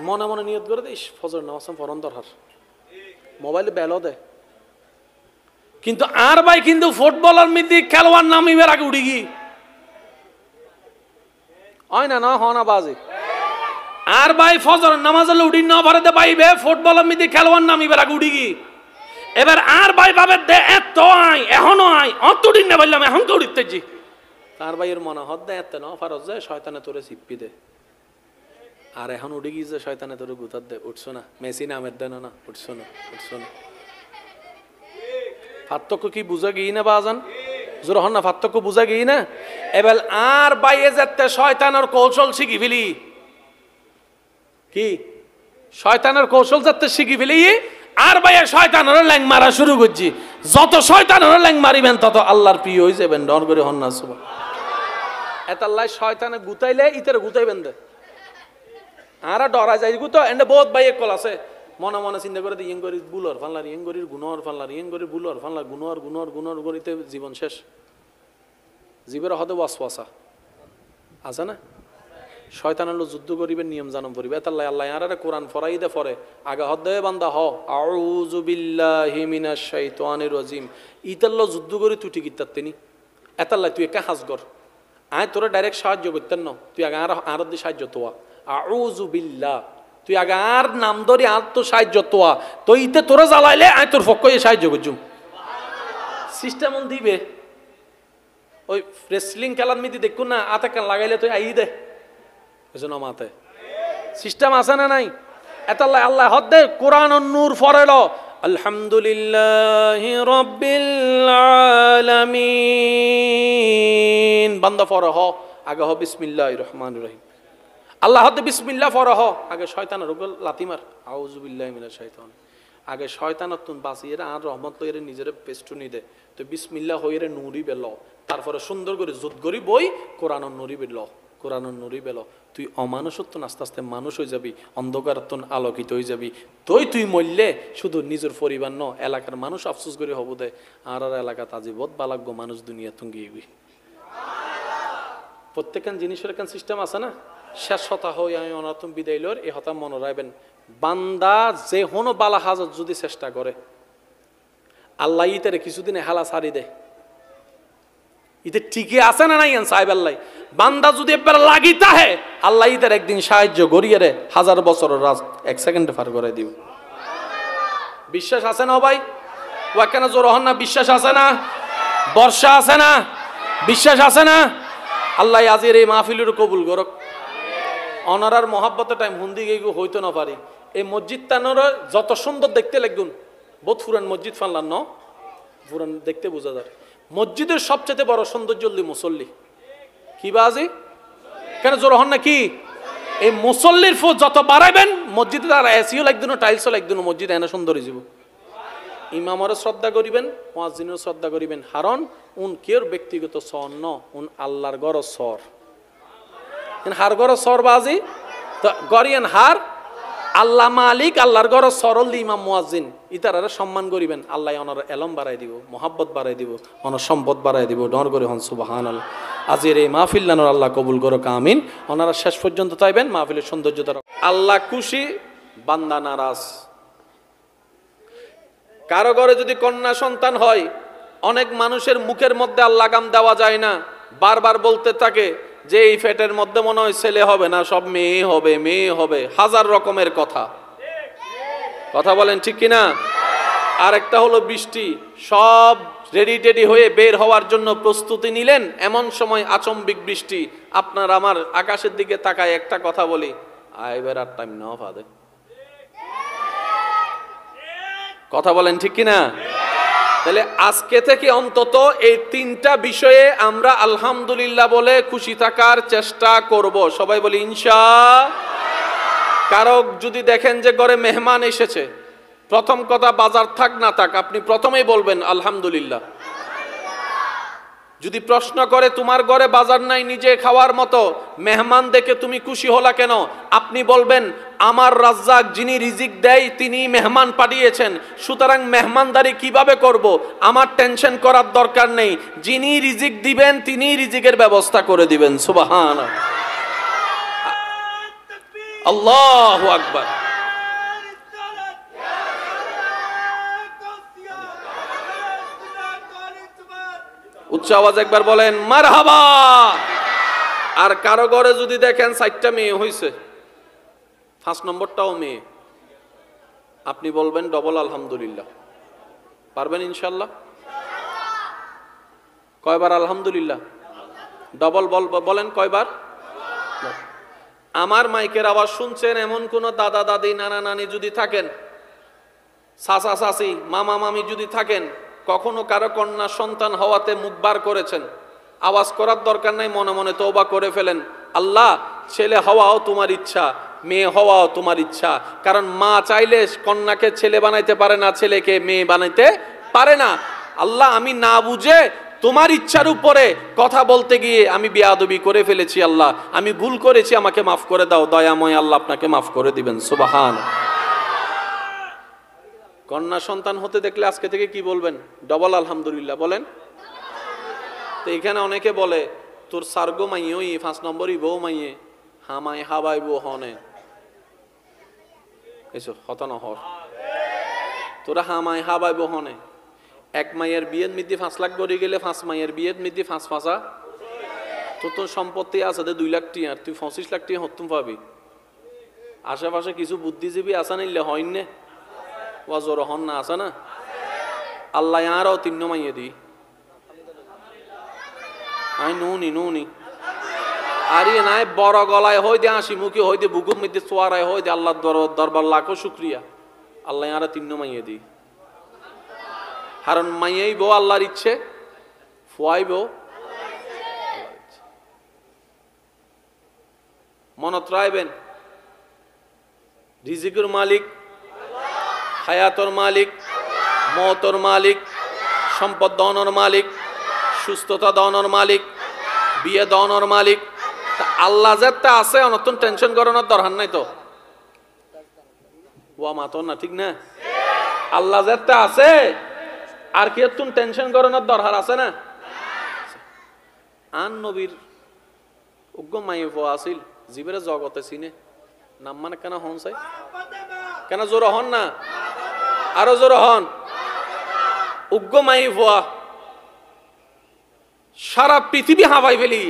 মনে মনে নিয়ত করে দিস ফজরের নামাজ ফরন দরকার মোবাইলে বেলো দেয় কিন্তু আর ভাই কিন্তু ফুটবলার মিতি খেলোয়াড় নামিবার আগে উড়ি গি হয় না না হ না বাজে আর ভাই ফজর নামাজ উড়ি না পারে পাইবে ফুটবলার মিতি খেলোয়াড় নামিবার আগে উড়ি গি এবার আর ভাই ভাবে দে এত আই এখনো আই অত দিন না বললাম এখন তো উড়িতেছি তার ভাইয়ের মনে হদ দেয় এত ন ফারজ যায় শয়তানে তোরে চিপ্পি দে, আর এখন উঠে গিয়েছে শয়তানে তোরে গুতার দে, উঠছো না, মেসি নামের দেন না, উঠছো না, উঠছো না। পার্থক্য কি বুঝা গিয়ে না বাজান? জোর হন না, পার্থক্য বুঝা গিয়ে না? এবার আর বাইয়ে যেতে শয়তানের কৌশল শিখি ফেলি, কি শয়তানের কৌশল যাতে শিখি ফেলি, আর বাইয়ে শয়তানের ল্যাং মারা শুরু করছি। যত শয়তানের ল্যাং মারিবেন তত আল্লাহর প্রিয় হয়ে যাবেন। ডর করে হন না সুবহান। এতাল্লাই শয়তানে গুতাইলে ইতারে গুতাইবেন দে, আর ডরা যায় গুতো এন্ড বহুত বাইয়ে কল আছে মনে মনে চিন্তা করে ইয়েং করি বুলর ফাল্লার, ইয়েং করির গুণর ফাল্লার, ইয়েং করি বুলর ফাল্লার, গুণর গুণর গুণর করিতে জীবন শেষ। জীবের হতে ওয়াসওয়াসা আছে না? শয়তানের যুদ্ধ করিবেন, নিয়ম জানম করিবে। এতাল্লাই আল্লাহ আরে কোরআন ফরাই দে ফরে আগে হদ দে বান্দা হ আউযু বিল্লাহি মিনাশ শাইতানির রাজিম, ইতাল্ল যুদ্ধ করি তুই ঠিক ইত্যার তিনি। এতাল্লাই তুই একা হাজ কর, আয় তোরা ডাইরেক্ট সাহায্য করতেন না, তুই আগে আর দিয়ে সাহায্য তোয়া আউযু বিল্লাহ, তুই আগে আর নাম ধরি আর তো সাহায্য তোয়া, তো ইতে তোরা জ্বালাইলে আয় তোর পক্ষ সাহায্য করছুম। সিস্টেম দিবে ওই রেসলিং খেলার মিতি দেখুন না, আতে কান লাগাইলে তুই আই দে এজন্য মাতে সিস্টেম আছে না নাই? এতাল্লাহ আল্লাহ হদ দে কোরআন নূর ফরেল আলহামদুলিল্লাহি রাব্বিল আলামিন, বান্দা ফর হ আগে হ বিসমিল্লাহির রহমানির রহিম। আল্লাহ হদ বিসমিল্লাহ ফর হ আগে শয়তানের উপর লাতিমার আউযু বিল্লাহি মিনাশ শাইতান, আগে শয়তানত তুন বাঁচিয়ে আর রহমত লইরে নিজের পেস্টুনি দে, তো বিসমিল্লাহ হইরে নুরি বেল, তারপরে সুন্দর করে জুত করি বই কোরআন নুরি বেল, কোরআন নুরি বেল, তুই অমানুষত্ব আস্তে আস্তে মানুষ হয়ে যাবি, অন্ধকারত্ব আলোকিত হয়ে যাবি। তুই মরলে শুধু নিজের পরিবার ন এলাকার মানুষ আফসোস করে হব দে, আর এলাকা তাজি বোধ বালাগ্য মানুষ দুনিয়া তুঙ্গিবি। প্রত্যেকখান জিনিসের এখান সিস্টেম আছে না? শেষ হতা হই আমি অনাতম বিদায় লর এ হতা মনে রাখবেন, বান্দা যে হনো বালা হাজত যদি চেষ্টা করে আল্লাহ ইতারে কিছুদিনে হালা ছাড়ি দেয়, ইতে ঠিকই আছে না নাই সাহেব আল্লাহ, বান্দা যদি একবার লাগিতা হে আল্লাহ ইতার একদিন সাহায্য গড়িয়ে রে 1000 বছরের রাজ 1 সেকেন্ডে পার করে দিব। বিশ্বাস আছে না ভাই? ও কেন জোর হন না? বিশ্বাস আছে না? বর্ষা আছে না? বিশ্বাস আছে না? আল্লাহ আজির এই মাহফিলের কবুল করক। অনারার মহাব্বতের টাইম হুন্দি গিয়ে হইতো না পারি। এই মসজিদ তানোর যত সুন্দর দেখতে লাগুন, বহুত ফুরান মসজিদ ফানলাম ন, ফুরান দেখতে বোঝা যায়। মসজিদের সবচেয়ে বড় সৌন্দর্য মুসল্লি, কি বাজি কেন জোর হন না? কি এই মুসল্লির ফু যত বাড়াইবেন মসজিদে তার এসিও লাগদিন, টাইলসও লাগদিন, মসজিদ এনে সুন্দর হয়ে যাব। ইমামরে শ্রদ্ধা করিবেন, মুয়াজ্জিনের শ্রদ্ধা করিবেন, কারণ উন কের ব্যক্তিগত সর ন, উন আল্লাহর গড় সর, হার গড় সর বাজি তো গরিয়ান হার আল্লাহ মালিক, আল্লাহর গড় সরল দি ইমাম মুয়াজ্জিন ইতারারে সম্মান করিবেন, আল্লাহ ওনার এলম বাড়াই দিব, মোহাব্বত বাড়াই দিব, ওনার সম্পদ বাড়াই দিব। ডর করে হন সুবহানাল্লাহ। আজির এই মাহফিল নানোর আল্লাহ কবুল করুক, আমিন। ওনারা শেষ পর্যন্ত চাইবেন মাহফিলের সৌন্দর্যতা। আল্লাহ খুশি, বান্দা নারাজ। কারো ঘরে যদি কন্যা সন্তান হয়, অনেক মানুষের মুখের মধ্যে আর লাগাম দেওয়া যায় না, বারবার বলতে থাকে যে এই ফেটের মধ্যে মনে হয় ছেলে হবে না, সব মেয়ে হবে, মেয়ে হবে, হাজার রকমের কথা কথা বলেন ঠিক কিনা? আর একটা হলো বৃষ্টি, সব রেডি টেডি হয়ে বের হওয়ার জন্য প্রস্তুতি নিলেন, এমন সময় আচম্বিক বৃষ্টি। আপনার আমার আকাশের দিকে তাকায় একটা কথা বলি, আইবার আর টাইম না ফাদে, কথা বলেন ঠিক কিনা? তাহলে আজকে থেকে অন্তত এই 3টা বিষয়ে আমরা আলহামদুলিল্লাহ বলে খুশি থাকার চেষ্টা করব। সবাই বলি ইনশাআল্লাহ। কারো যদি দেখেন যে ঘরে মেহমান এসেছে, প্রথম কথা বাজার থাক না থাক আপনি প্রথমেই বলবেন আলহামদুলিল্লাহ। যদি প্রশ্ন করে তোমার ঘরে বাজার নাই নিজে খাওয়ার মতো, মেহমান দেখে তুমি খুশি হলা কেন, আপনি বলবেন আমার রাজ্জাক যিনি রিজিক দেয় তিনি মেহমান পাঠিয়েছেন, সুতরাং মেহমানদারি কিভাবে করব আমার টেনশন করার দরকার নেই, যিনি রিজিক দিবেন তিনি রিজিকের ব্যবস্থা করে দিবেন। সুবহানাল্লাহ, আল্লাহু আকবার। উচ্চ আওয়াজ একবার বলেন মারহাবা। আর কারো ঘরে যদি দেখেন 4টা মেয়ে হয়েছে, 5 নম্বরটাও মেয়ে, আপনি বলবেন ডবল আলহামদুলিল্লাহ। পারবেন ইনশাল্লাহ? কয়বার আলহামদুলিল্লাহ? ডবল বলেন কয়বার? আমার মাইকের আওয়াজ শুনছেন এমন কোন দাদা দাদি নানা নানি যদি থাকেন, চাচা চাচি মামা মামি যদি থাকেন, কখনো কারো কন্যা সন্তান হওয়াতে মুখ বার করেছেন, আওয়াজ করার দরকার নাই, মনে মনে তওবা করে ফেলেন, আল্লাহ ছেলে হওয়াও তোমার ইচ্ছা, মেয়ে হওয়াও তোমার ইচ্ছা। কারণ মা চাইলে কন্যাকে ছেলে বানাইতে পারে না, ছেলেকে মেয়ে বানাইতে পারে না। আল্লাহ আমি না বুঝে তোমার ইচ্ছার উপরে কথা বলতে গিয়ে আমি বেয়াদবি করে ফেলেছি, আল্লাহ আমি ভুল করেছি, আমাকে মাফ করে দাও, দয়াময় আল্লাহ আপনাকে মাফ করে দিবেন। সুবহান। কন্যা সন্তান হতে দেখলে আজকে থেকে কি বলবেন? ডবল আলহামদুলিল্লাহ বলেন। তো এখানে অনেকে বলে তোর সার্গো মাইয়ে ওই 5 নম্বরই বউ মাইয়ে হামাই হাবাই বউ হনে এসো হত না হর তোরা হামাই হাবাই বউ হনে। এক মাইয়ের বিয়ের মধ্যে 5 লাখ করে গেলে 5 মাইয়ের বিয়ের মধ্যে 5 5 তোর সম্পত্তি আছে 2 লাখ টিয়া, তুই 25 লাখ টিয়া হতুম পাবি। আশেপাশে কিছু বুদ্ধিজীবী আসা নিলে হয় না, ওয়াজর হন না আছে না, আল্লাহ আরও 3 মাইয়ে দি আই নুনি আর ইয়ে নাই বড় গলায় হই দে, হাসি মুখে হই দে, বুকুর মধ্যে চোয়ারায় হই দে, আল্লাহ দরবার লাখো শুক্রিয়া, আল্লাহ আরো 3 মাইয়ে দি। কারণ মাইয়াই বউ আল্লাহর ইচ্ছে, ফুয়াই বউ মনত রাখবেন। রিজিকের মালিক, হায়াতর মালিক, মওতর মালিক, সম্পদ দানের মালিক, সুস্থতা দানের মালিক, বিয়ে দানের মালিক। আল্লাহ যেটা আছে অনতন টেনশন করানোর দরকার নাই তো, ওয়া মাতো না, ঠিক না? আল্লাহ যেটা আছে আর কি তুমি টেনশন করানোর দরকার আছে না? আন নবীর উগ্র মাইয়ে ফো আসিল জীবের জগতে চিনে নাম মানে কেন হন চাই, কেন জোর হন না, আরো জোর হন। উগ্র মাইয়ে ফোয়া সারা পৃথিবী হাওয়াই ফেলি।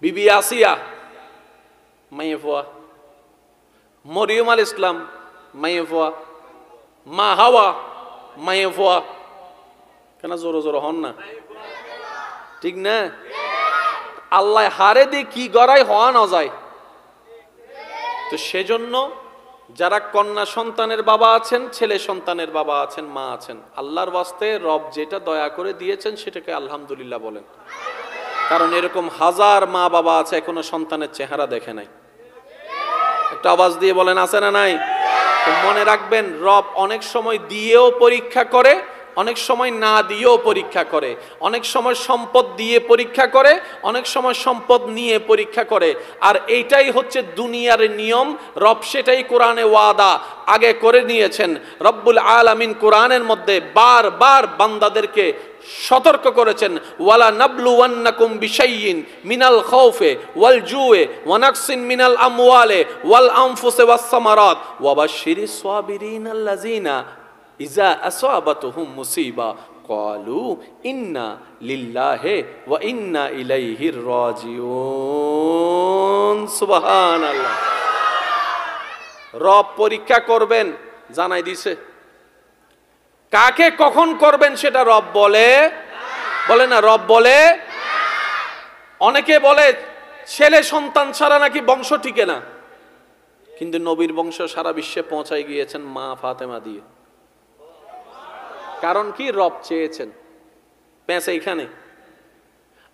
বিবি আসিয়া মাইয়ে ফোয়া, মরিয়ম আল ইসলাম মাইয়ে ফোয়া, মা হাওয়া মাইয়ে ফোয়া, কেন জোর জোর হন না, ঠিক না? আল্লাহ হারে দিয়ে কি গড়াই হওয়া না যায়। তো সেজন্য যারা কন্যা সন্তানের বাবা আছেন, ছেলে সন্তানের বাবা আছেন, মা আছেন, আল্লাহর ওয়াস্তে রব যেটা দয়া করে দিয়েছেন সেটাকে আলহামদুলিল্লাহ বলেন। কারণ এরকম হাজার মা বাবা আছে এখনো সন্তানের চেহারা দেখে নাই। একটা আওয়াজ দিয়ে বলেন আছে না নাই? মনে রাখবেন রব অনেক সময় দিয়েও পরীক্ষা করে, অনেক সময় না দিয়েও পরীক্ষা করে, অনেক সময় সম্পদ দিয়ে পরীক্ষা করে, অনেক সময় সম্পদ নিয়ে পরীক্ষা করে। আর এইটাই হচ্ছে দুনিয়ার নিয়ম। রব সেটাই কোরআনে ওয়াদা আগে করে নিয়েছেন। রব্বুল আলামিন কোরআনের মধ্যে বারবার বান্দাদেরকে সতর্ক করেছেন, ওয়ালা নাবলুওয়ান্নাকুম বিশাইইন মিনাল খাউফি ওয়াল জুই ওয়া নাকসিন মিনাল আমওয়ালি ওয়াল আনফুসি ওয়াস সামারাত ওয়া বাশশিরিস সাবিরিনাল্লাযিনা ইজা আসাবাতুহুম মুসিবা ক্বালু ইন্না লিল্লাহি ওয়া ইন্না ইলাইহি রাজিউন। সুবহানাল্লাহ। রব পরীক্ষা করবেন জানাই দিছে, কাকে কখন করবেন সেটা রব বলে না, রব বলে। অনেকে বলে ছেলে সন্তান ছাড়া নাকি বংশ টিকে না, কিন্তু নবীর বংশ সারা বিশ্বে পৌঁছাই গিয়েছেন মা ফাতেমা দিয়ে। কারণ কি? রব চেয়েছেন। পেঁচে এখানে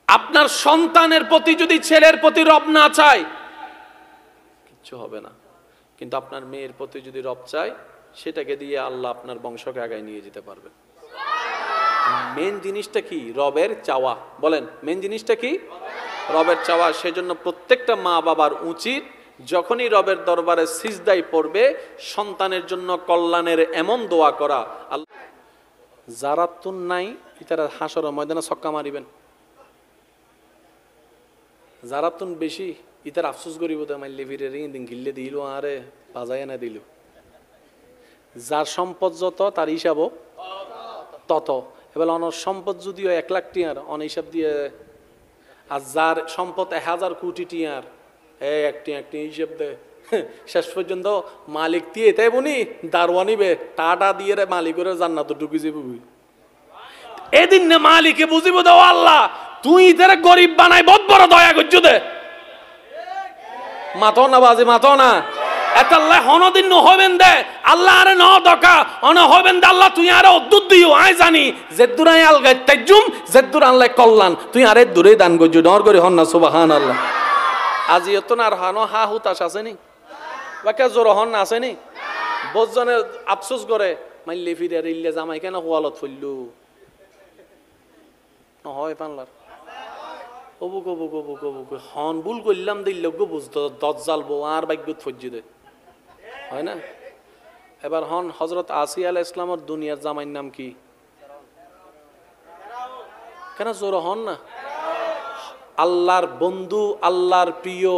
আপনার সন্তানের প্রতি যদি ছেলের প্রতি রব না চায় কিচ্ছু হবে না, কিন্তু আপনার মেয়ের প্রতি যদি রব চায় সেটাকে দিয়ে আল্লাহ আপনার বংশকে আগায় নিয়ে যেতে পারবেন। মেন জিনিসটা কি? রবের চাওয়া। বলেন মেন জিনিসটা কি? রবের চাওয়া। সেজন্য প্রত্যেকটা মা বাবার উচিত যখনই রবের দরবারে সিজদায় পড়বে সন্তানের জন্য কল্যাণের এমন দোয়া করা। আল্লাহ যারা তুন নাই ইতারা হাসর ময়দানে ছক্কা মারিবেন, যারা তুন বেশি ইতার আফসোস করিব তো মাইলে ফিরে দিন গিল্লে দিল আরে বাজায় না দিল। যার সম্পদ যত তার হিসাবও তত। এবার অনর সম্পদ যদিও 1 লাখ টিয়ার অন হিসাব দিয়ে, আর যার সম্পদ 1000 কোটি টিয়ার একটি হিসাব দেয় শেষ পর্যন্ত মালিক দিয়ে তাই বনি দারওয়ানিবে টাটা দিয়ে রে মালিকের জান্নাত ঢুকি যাবি। এদিন না মালিকে বুঝিব দাও আল্লাহ তুই ইতারে গরিব বানাই বহুত বড় দয়া করছ দে মাতো না বাজে মাতো না এতাল্লাহ হনদিন ন হবেন দে আল্লাহ আরে ন দকা অন হবেন দে আল্লাহ তুই আরে অদ্দুত দিও আই জানি জেদ্দুরাই আলগাই তাইজুম জেদ্দুর আল্লাহ কল্যাণ তুই আরে দূরে দান করছ ডর করে হন না সুবহানাল্লাহ আজি এত না আর হানো হা হুতাশ আছে নি বাকা জোর হন না আছে নি বজনে আফসোস করে মাইলে ফিরে রিল্লে জামাই কেন ওয়ালত ফইলু ন হয় পানলার অবুক অবুক অবুক অবুক হন ভুল করলাম দিল গো বুঝতো দজ্জাল বউ আর ভাগ্যত ফজ্জি দে হয় না এবার হন হযরত আসিয়া আলাইহিস সালামের দুনিয়ার জামাইর নাম কি কেন জোর হন না আল্লাহর বন্ধু আল্লাহর প্রিয়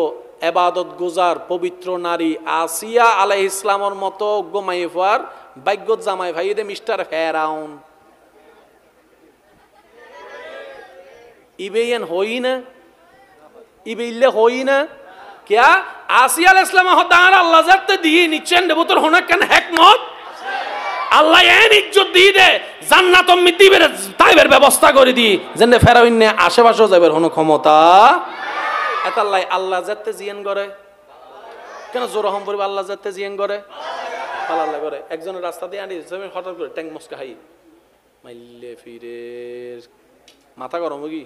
ইবাদত গুজার পবিত্র নারী আসিয়া আলাইহিস সালামের মতো গোমাইফার ভাগ্যত জামাই ভাই দে মিস্টার ফেরাউন ইবেন হই না ইবেইলে হই না क्या आसिया अलैहिस सलाम हदार अल्लाह जत्ते दिए निचेन देबो তোর হনা কেন হিকমত আল্লাহ এন ইজ্জত দি দে জান্নাত মিতি বের তাইবের ব্যবস্থা করে দি জেনে ফেরাউন নে আশেপাশে যাবের হনো ক্ষমতা এতাল্লাই আল্লাহ জত্তে জিয়েন করে কেন জোর রহম পড়বে আল্লাহ জত্তে জিয়েন করে আল্লাহ করে একজনের রাস্তা দিয়ে আনি যাবে হঠাৎ করে ট্যাঙ্ক মস্কা হাই মাইলে ফিরে মাথা গরম কি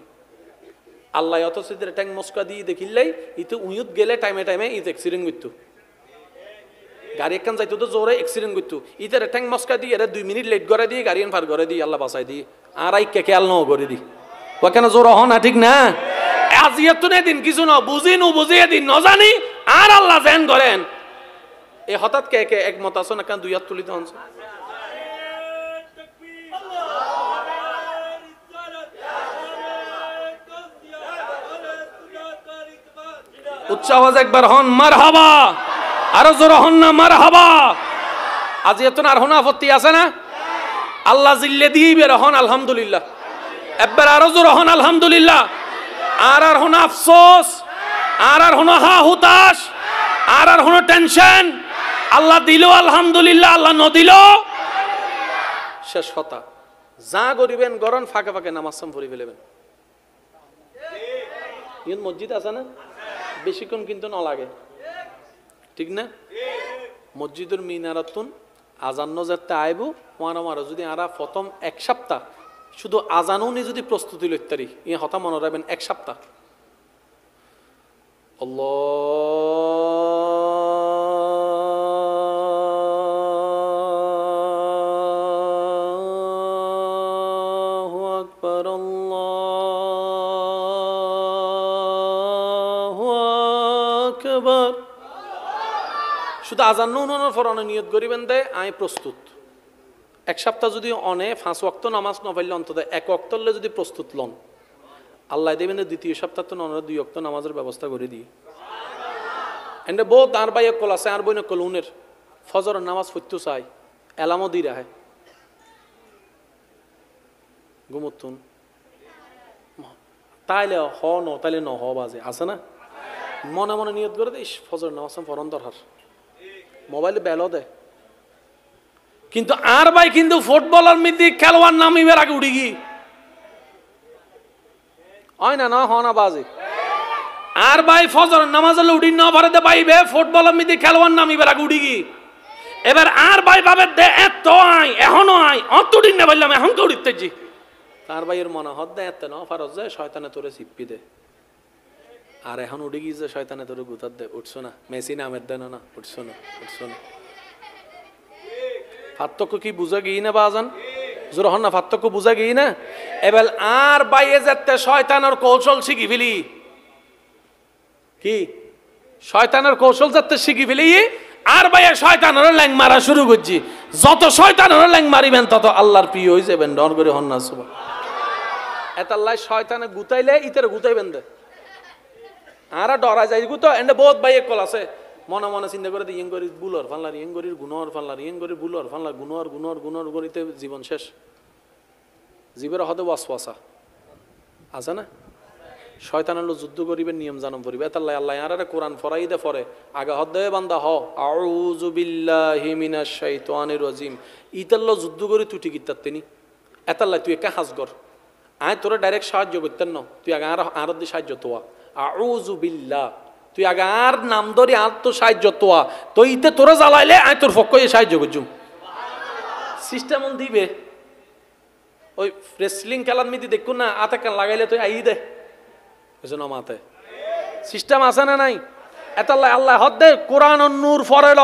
আল্লাহ অত সিদের ট্যাঙ্ক মস্কা দিয়ে দেখিলাই ইতো উইয়ত গেলে টাইমে টাইমে ইত অ্যাক্সিডেন্ট করতো গাড়ি একখান যাইতো তো জোরে অ্যাক্সিডেন্ট করতো ইতের ট্যাঙ্ক মস্কা দিয়ে এরা 2 মিনিট লেট করে দিয়ে গাড়ি পার করে দিয়ে আল্লাহ বাঁচাই দিয়ে আর আইকে খেয়াল ন করে দি ও কেন জোর হন না ঠিক না আজিয়ত নে দিন কিছু না বুঝি নু বুঝিয়ে দিন ন জানি আর আল্লাহ জেন করেন এই হঠাৎ কে কে একমত আছো না কেন দুই হাত তুলিতে হনছে উচ্চ আওয়াজ একবার হন মারহাবা আরো জোর হন না মারহাবা আজ এত না আর হন আপত্তি আছে না আল্লাহ জিল্লে দিবে রহন আলহামদুলিল্লাহ একবার আরো জোর হন আলহামদুলিল্লাহ আর আর হন আফসোস আর আর হন হা হুতাশ আর আর হন টেনশন আল্লাহ দিল আলহামদুলিল্লাহ আল্লাহ ন দিল শেষ কথা যা করিবেন গরন ফাঁকে ফাঁকে নামাজ পড়ি ফেলবেন ইন মসজিদ আছে না বেশিক্ষণ কিন্তু না লাগে ঠিক না মসজিদের মিনারাতুন আজান্ন যাতে আইব মারা যদি আরা প্রথম এক সপ্তাহ শুধু আজানও নি যদি প্রস্তুতি লইতারি ই হতা মনে রাখবেন এক সপ্তাহ আল্লাহু আকবার আল্লাহু আকবার শুধু আজান নুনের ফরনে নিয়ত করিবেন দে আই প্রস্তুত এক সপ্তাহ যদি অনে 5 ওয়াক্ত নামাজ না পড়লে অন্তত এক ওয়াক্তলে যদি প্রস্তুত লন আল্লাহ দেবেন দ্বিতীয় সপ্তাহ তো নন 2 ওয়াক্ত নামাজের ব্যবস্থা করে দিই এন্ড বহুত আর ভাই কল আছে আর বইন কলুনের ফজরের নামাজ পড়তে চাই এলামও দি রাহে ঘুমতুন তাইলে হ ন তাইলে ন হ বাজে আছে না মনে মনে নিয়ত করে দিস ফজর নামাজ পড়ন দরকার মোবাইলে বেলো দে কিন্তু আর ভাই কিন্তু ফুটবলার মিদি খেলোয়াড় নামিবার আগে উড়ি গি হয় না না হ না বাজে আর ভাই ফজর নামাজ উড়ি না পারে পাইবে ফুটবলার মিদি খেলোয়াড় নামিবার আগে উড়ি গি এবার আর ভাই ভাবে দে এত আই এখনো আই অত দিন না বললাম এখন তো উড়িতেছি তার ভাইয়ের মনে হদ দে এত না ফারজ যায় শয়তানে তোরে চিপ্পি দে আর এখন উড়ে গিয়ে শয়তানে তোরে গুতার দে উঠছো না মেসি নামের দেন না উঠছো না পার্থক্য কি বুঝা গিয়ে না বাজান জোর হন না পার্থক্য বুঝা গিয়ে না এবার আর বাইয়ে যেতে শয়তানের কৌশল শিখি ফেলি কি শয়তানের কৌশল যাতে শিখি ফেলি আর বাইয়ে শয়তানের ল্যাং মারা শুরু করছি যত শয়তানের ল্যাং মারিবেন তত আল্লাহর প্রিয় হয়ে যাবেন ডর করে হন না সুবহান এত আল্লাহ শয়তানে গুতাইলে ইতের গুতাইবেন দে আর ডরা যাই গুতো এন্ড বহুত বাইয়ে কল আছে মনে মনে চিন্তা করে ইয়েং করি বুলর ফাল্লার ইয়েং করির গুণর ফাল্লার ইয়েং করি বুলর ফাল্লা গুণর গরিতে জীবন শেষ জীবের হদে ওয়াসওয়াসা আছে না শয়তানের যুদ্ধ করিবেন নিয়ম জানম করিবে তাল্লাহ আল্লাহ আর কোরআন ফরাই দে ফরে আগা হদে বান্দা হ আউযু বিল্লাহি মিনাশ শাইতানির রাজিম ইতাল্লাহ যুদ্ধ করি তুটি কিতাত তিনি এতাল্লাই তুই একা হাজ কর, আয় তোরা ডাইরেক্ট সাহায্য করতেন না, তুই আগে আর দিয়ে সাহায্য তোয়া, আউযু বিল্লাহ, তুই আগে আর নাম ধরি আর তো সাহায্য তোয়া, তো ইতে তোরা জ্বালাইলে আয় তোর পক্ষ সাহায্য করছুম। সিস্টেম দিবে। ওই রেসলিং খেলার মিতি দেখুন না, আতে কান লাগাইলে তুই আই দে মাতে সিস্টেম আছে না নাই? এতাল্লাই আল্লাহ হদ দে কোরআন নূর ফরেল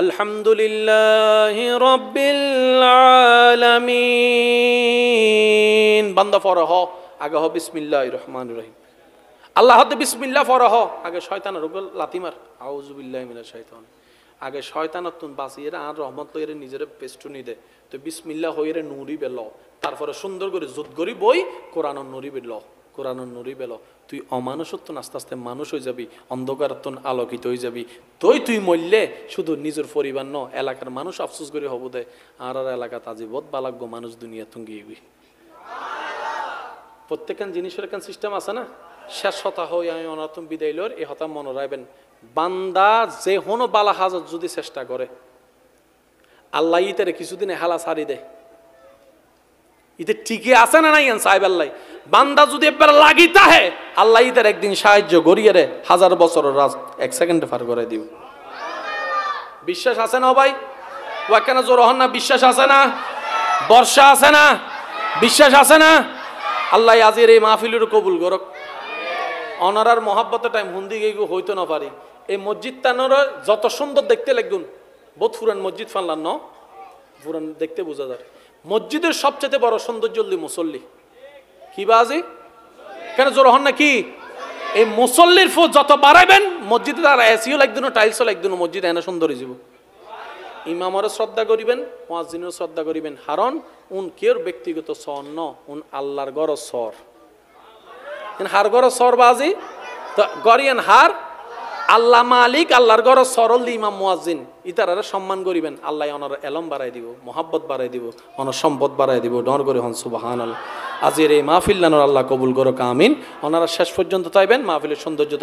আলহামদুলিল্লাহি রাব্বিল আলামিন, বান্দা ফরে হ আগে হ বিসমিল্লাহির রহমানির রহিম, আল্লাহ হদ বিসমিল্লাহ ফরে হ আগে শয়তানের উপর লাতিমার আউযু বিল্লাহি মিনাশ শাইতান, আগে শয়তানত তুন বাঁচিয়ে আর রহমত লইরে নিজের পেস্টুনি দে, তো বিসমিল্লাহ হইরে নুরি বেল, তারপরে সুন্দর করে জুত করি বই কোরআন নুরি বেল, কোরআন নুরি বেল, তুই অমানুষত্ব আস্তে আস্তে মানুষ হয়ে যাবি, অন্ধকারত্ব আলোকিত হয়ে যাবি, তুই মরলে শুধু নিজের পরিবার ন এলাকার মানুষ আফসোস করে হব দে, আর এলাকা তাজি বোধ বালাগ্য মানুষ দুনিয়া তুঙ্গিবি। প্রত্যেকখান জিনিসের এখান সিস্টেম আছে না। শেষ হতা হই আমি অনাতম বিদায় লর এ হতা মনে রাখবেন, বান্দা যে হনো বালা হাজত যদি চেষ্টা করে আল্লাহ ইতারে কিছুদিনে হালা ছাড়ি দেয়, ইতে ঠিকই আছে না নাই সাহেব আল্লাহ, বান্দা যদি একবার লাগিতা হে আল্লাহ ইতার একদিন সাহায্য করিয়ে রে 1000 বছর রাজ 1 সেকেন্ডে পার করে দিব। বিশ্বাস আছে না ভাই? ওয়াকেন জোর হন না, বিশ্বাস আছে না? বর্ষা আছে না? বিশ্বাস আছে না? আল্লাহ আজির এই মাহফিলের কবুল করক। অনারার মহাব্বতের টাইম হুন্দি গেগু হইতো না পারি, এই মসজিদ তানোর যত সুন্দর দেখতে লাগুন, বহুত পুরান মসজিদ ফানলাম ন, পুরান দেখতে বোঝা যায়। মসজিদের সবচেয়ে বড় সৌন্দর্য মুসল্লি কি বাজি কেন জোর হন না কি? এই মুসল্লির ফু যত বাড়াইবেন মসজিদে আর এসিও লাগদিন টাইলসও লাগদিন, মসজিদ এনে সুন্দর হয়ে যাব। ইমামরে শ্রদ্ধা করিবেন, মুয়াজ্জিনের শ্রদ্ধা করিবেন, কারণ উন কেউ ব্যক্তিগত সর ন, উন আল্লাহর গড় সর, হার গড় সর বাজি তো গরিয়ান হার আল্লাহ মালিক, আল্লাহর গড় সরল ইমাম মুয়াজ্জিন ইতারারে সম্মান করিবেন, আল্লাহ ওনার এলম বাড়াই দিব, মহাব্বত বাড়াই দিব, ওনার সম্পদ বাড়াই দিব, ডর করে হন সুবহানাল্লাহ। আজের এই মাহফিল আল্লাহ কবুল করো, আমিন। ওনারা শেষ পর্যন্ত চাইবেন মাহফিলের সৌন্দর্য